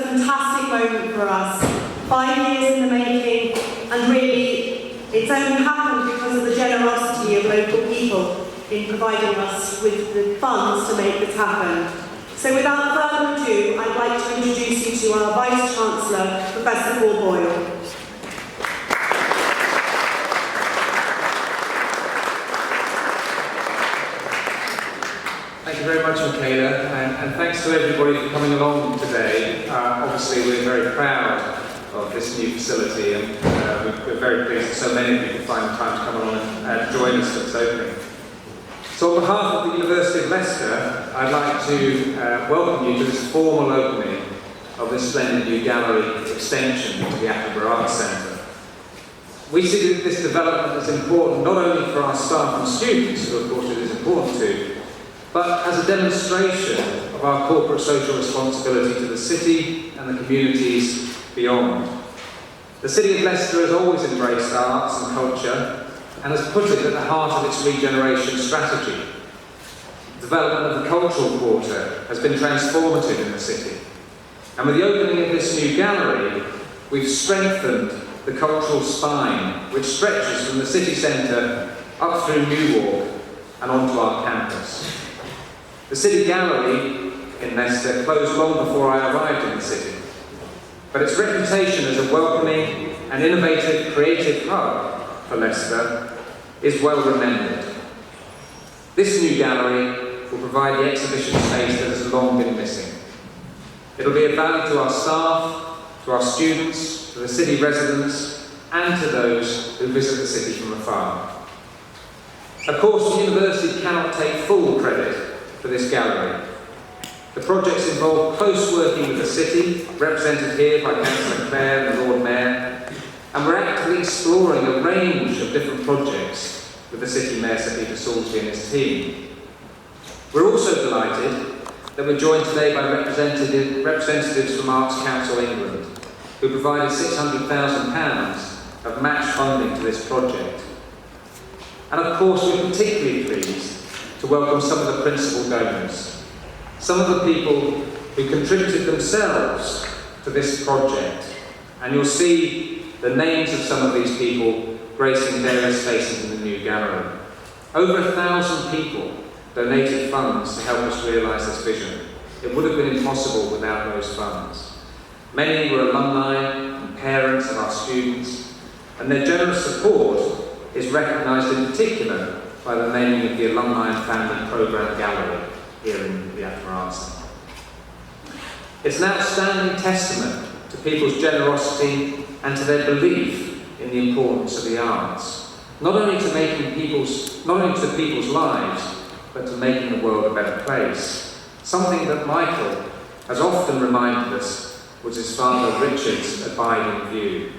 fantastic moment for us. 5 years in the making, and really, it's only happened because of the generosity of local people in providing us with the funds to make this happen. So without further ado, I'd like to introduce you to our Vice-Chancellor, Professor Paul Boyle. Thank you very much, Michaela, and thanks to everybody for coming along today. Obviously, we're very proud of this new facility, and we're very pleased that so many of you could find the time to come along and join us for its opening. So on behalf of the University of Leicester, I'd like to welcome you to this formal opening of this splendid new gallery extension to the Attenborough Arts Centre. We see this development as important not only for our staff and students, who of course it is important to, but as a demonstration of our corporate social responsibility to the city and the communities beyond. The City of Leicester has always embraced arts and culture and has put it at the heart of its regeneration strategy. The development of the cultural quarter has been transformative in the city. And with the opening of this new gallery, we've strengthened the cultural spine, which stretches from the city centre up through Newark and onto our campus. The City Gallery in Leicester closed long before I arrived in the city, but its reputation as a welcoming and innovative creative hub for Leicester is well remembered. This new gallery will provide the exhibition space that has long been missing. It will be of value to our staff, to our students, to the city residents, and to those who visit the city from afar. Of course, the university cannot take full credit for this gallery. The projects involve close working with the city, represented here by Councillor Clare and the Lord Mayor, and we're actively exploring a range of different projects with the City Mayor Sir Peter Salisbury and his team. We're also delighted that we're joined today by representatives from Arts Council England, who provided £600,000 of match funding to this project. And of course, we're particularly pleased to welcome some of the principal donors, some of the people who contributed themselves to this project. And you'll see the names of some of these people gracing various spaces in the new gallery. Over 1,000 people donated funds to help us realise this vision. It would have been impossible without those funds. Many were alumni and parents of our students, and their generous support is recognised in particular by the naming of the Alumni and Family Programme Gallery here in the Attenborough Arts Centre. It's an outstanding testament to people's generosity and to their belief in the importance of the arts, not only to people's lives, but to making the world a better place. Something that Michael has often reminded us was his father Richard's abiding view.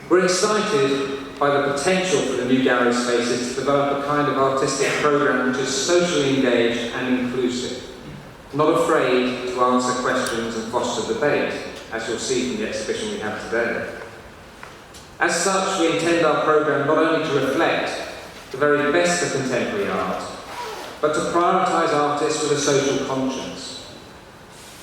We're excited by the potential for the new gallery spaces to develop a kind of artistic programme which is socially engaged and inclusive, not afraid to answer questions and foster debate, as you'll see from the exhibition we have today. As such, we intend our programme not only to reflect the very best of contemporary art, but to prioritise artists with a social conscience.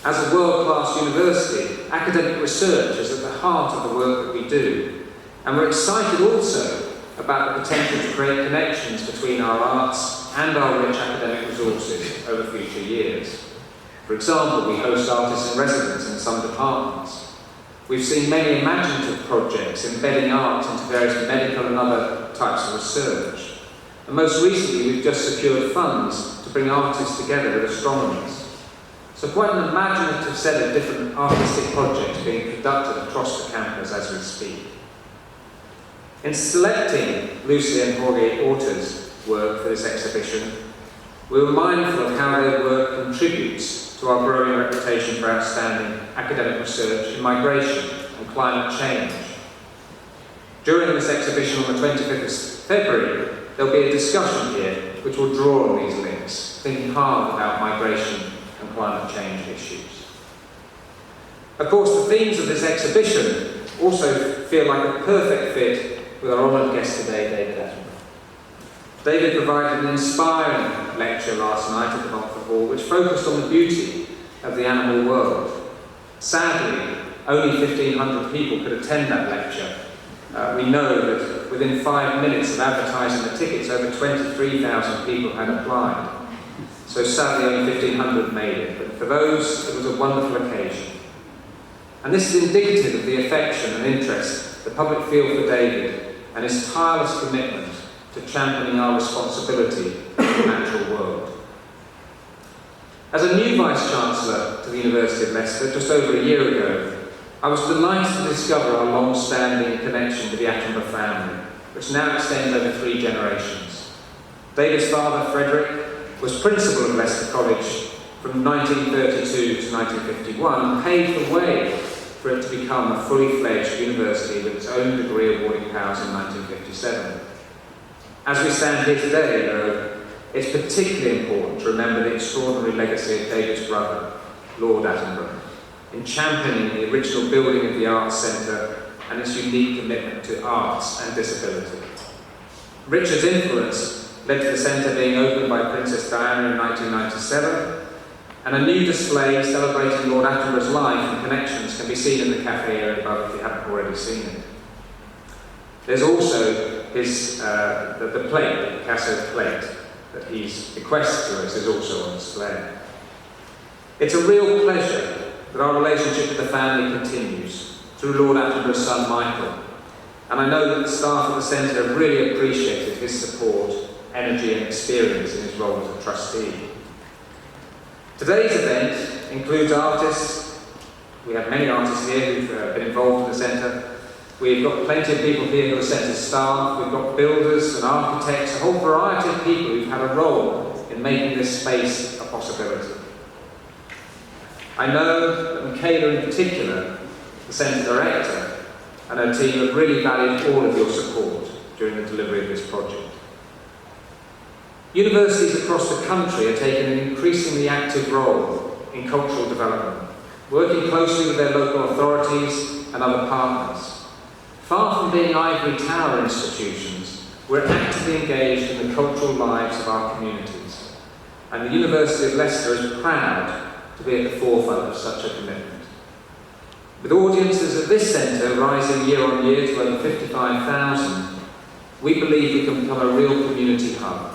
As a world-class university, academic research is at the heart of the work that we do. And we're excited also about the potential to create connections between our arts and our rich academic resources over future years. For example, we host artists in residence in some departments. We've seen many imaginative projects embedding art into various medical and other types of research. And most recently, we've just secured funds to bring artists together with astronomers. So quite an imaginative set of different artistic projects being conducted across the campus as we speak. In selecting Lucy and Jorge Orta's work for this exhibition, we were mindful of how their work contributes to our growing reputation for outstanding academic research in migration and climate change. During this exhibition on the 25th of February, there'll be a discussion here which will draw on these links, thinking hard about migration and climate change issues. Of course, the themes of this exhibition also feel like a perfect fit with our honoured guest today, David Attenborough. David provided an inspiring lecture last night at the Montfort Hall which focused on the beauty of the animal world Sadly, only 1,500 people could attend that lecture. We know that within 5 minutes of advertising the tickets, over 23,000 people had applied. So sadly, only 1,500 made it, but for those, it was a wonderful occasion. And this is indicative of the affection and interest the public feel for David and his tireless commitment to championing our responsibility for the natural world. As a new Vice-Chancellor to the University of Leicester just over a year ago, I was delighted to discover our long-standing connection with the Attenborough family, which now extends over 3 generations. David's father, Frederick, was principal of Leicester College from 1932 to 1951 and paved the way for it to become a fully fledged university with its own degree awarding powers in 1957. As we stand here today, though, it's particularly important to remember the extraordinary legacy of David's brother, Lord Attenborough, in championing the original building of the Arts Centre and its unique commitment to arts and disability. Richard's influence led to the centre being opened by Princess Diana in 1997, and a new display celebrating Lord Attenborough's life and connections can be seen in the cafe area above if you haven't already seen it. There's also his, the plate, the Picasso plate, that he's bequested to us is also on display. It's a real pleasure that our relationship with the family continues through Lord Attenborough's son Michael, and I know that the staff of the centre have really appreciated his support, energy and experience in his role as a trustee. Today's event includes artists. We have many artists here who've been involved in the centre. We've got plenty of people here who are centre staff. We've got builders and architects, a whole variety of people who've had a role in making this space a possibility. I know that Michaela in particular, the centre director, and her team have really valued all of your support during the delivery of this project. Universities across the country are taking an increasingly active role in cultural development, working closely with their local authorities and other partners. Far from being ivory tower institutions, we're actively engaged in the cultural lives of our communities, and the University of Leicester is proud to be at the forefront of such a commitment. With audiences at this centre rising year on year to over 55,000, we believe we can become a real community hub,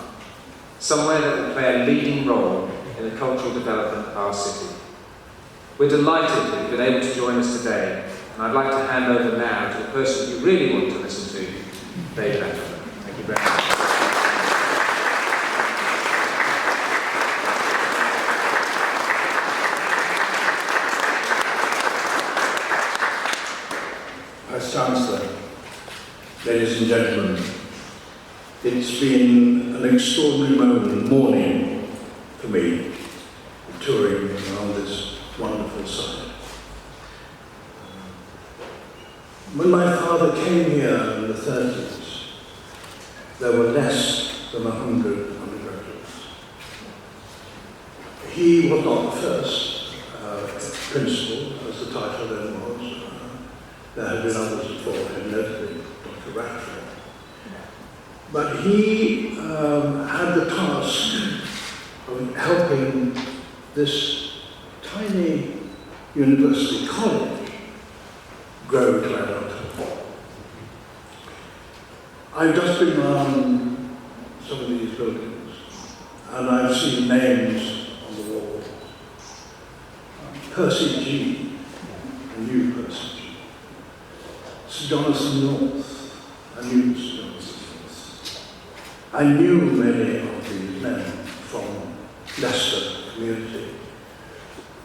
somewhere that will play a leading role in the cultural development of our city. We're delighted that you've been able to join us today, and I'd like to hand over now to the person you really want to listen to, David Attenborough. Thank you very much. Vice-Chancellor, ladies and gentlemen, it's been an extraordinary morning for me, touring around this wonderful site. When my father came here in the 30s, there were less than 100 undergraduates. He was not the first principal, as the title then was. There had been others before him, notably Dr. Radford. But he had the task of helping this tiny university college grow to adulthood. I've just been around some of these buildings, and I've seen names on the wall. Percy G, I knew Percy G. Sir Jonathan North, I knew Sir Jonathan North. I knew many of these men from Leicester community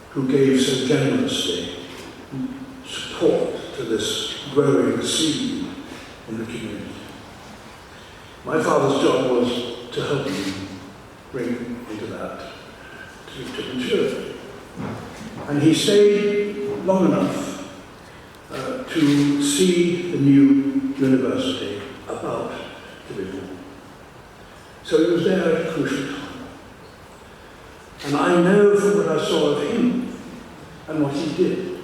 who gave so generously support to this growing seed in the community. My father's job was to help me bring into that to maturity. And he stayed long enough to see the new university about to be born. So he was there at a crucial time. And I know from what I saw of him and what he did,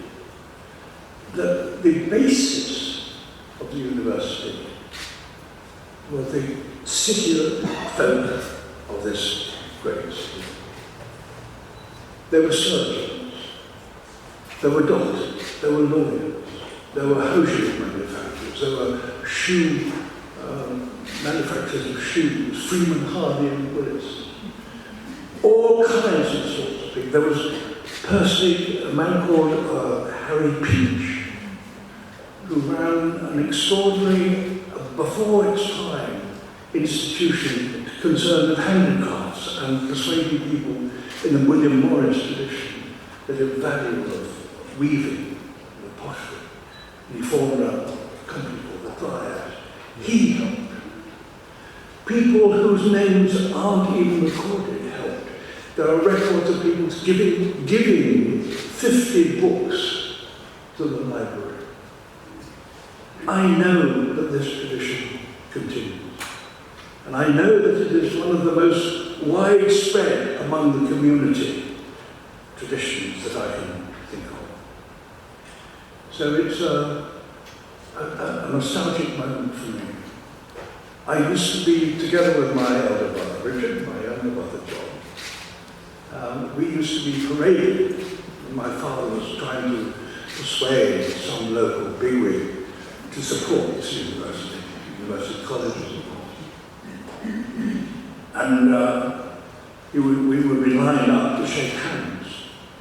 that the basis of the university were the secular folk of this great city. There were surgeons, There were doctors, there were lawyers, there were hosiery manufacturers, there were shoe manufacturers of shoes, Freeman, Hardy and Willis. All kinds of sorts of people. There was personally a man called Harry Peach, who ran an extraordinary, before its time, institution concerned with handicrafts and persuading people in the William Morris tradition that the value of weaving and pottery. And he formed a company called the Dryad. He helped. People whose names aren't even recorded helped. There are records of people giving 50 books to the library. I know that this tradition continues. And I know that it is one of the most widespread among the community traditions that I can think of. So it's a nostalgic moment for me. I used to be together with my elder brother Richard, my younger brother John. We used to be paraded. My father was trying to persuade some local bigwig to support this university colleges. And we would be lined up to shake hands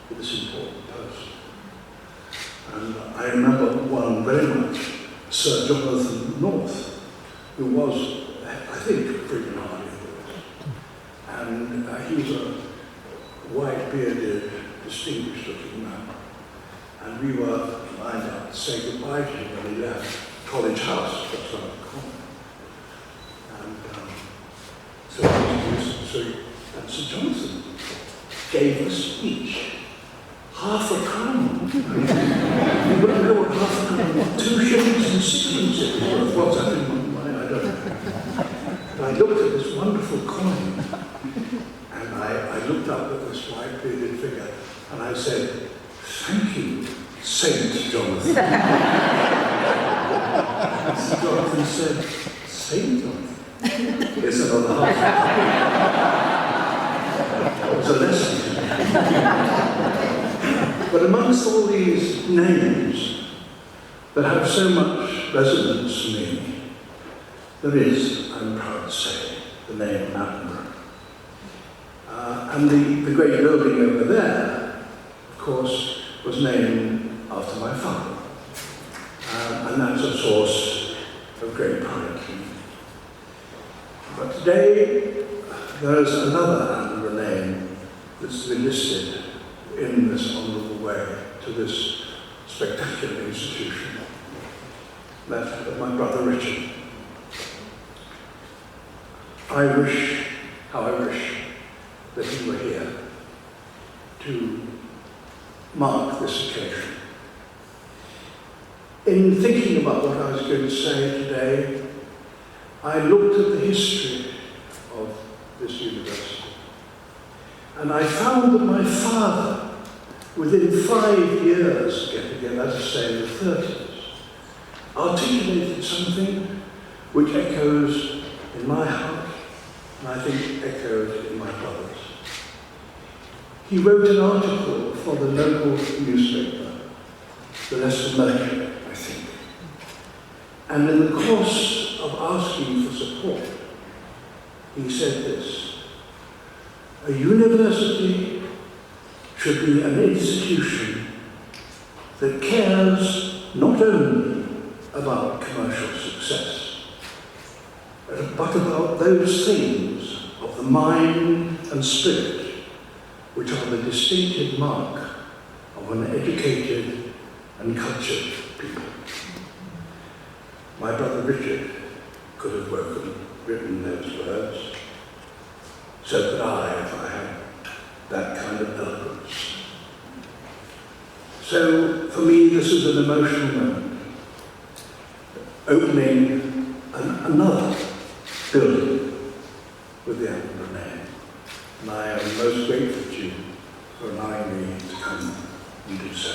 with this important person. And I remember one very much, Sir Jonathan North, who was, I think, Freeman Hardy. And he was a white-bearded, distinguished-looking man. And we were lined up to say goodbye to him when he left College House, that's around the corner. And Sir Jonathan gave us each half a crown. You wouldn't know what half a crown was. 2 shillings and 6pence it was worth. What's that in my mind? I don't know. But I looked at this wonderful coin, and I looked up at this white-bearded figure, and I said, "Thank you, Saint Jonathan." And Sir Jonathan said, "Saint Jonathan? It's another half." It was a lesson. But amongst all these names that have so much resonance for me, there is, I'm proud to say, the name Attenborough. And the great building over there, of course, was named after my father. And that's a source of great pride to me. But today, there's another Attenborough name that's been listed in this honourable way to this spectacular institution. That's my brother Richard. How I wish that he were here to mark this occasion. In thinking about what I was going to say today, I looked at the history of this university. And I found that my father, within 5 years, again, as I say, in the 30s, articulated something which echoes in my heart, and I think echoed in my brother's. He wrote an article for the local newspaper, the Leicester Mercury, I think. And in the course of asking for support, he said this: "A university should be an institution that cares not only about commercial success, but about those things of the mind and spirit which are the distinctive mark of an educated and cultured people." My brother Richard could have written those words. So could I, if I had that kind of eloquence. So for me, this is an emotional moment, opening another building with the Attenborough name. And I am most grateful to you for allowing me to come and do so.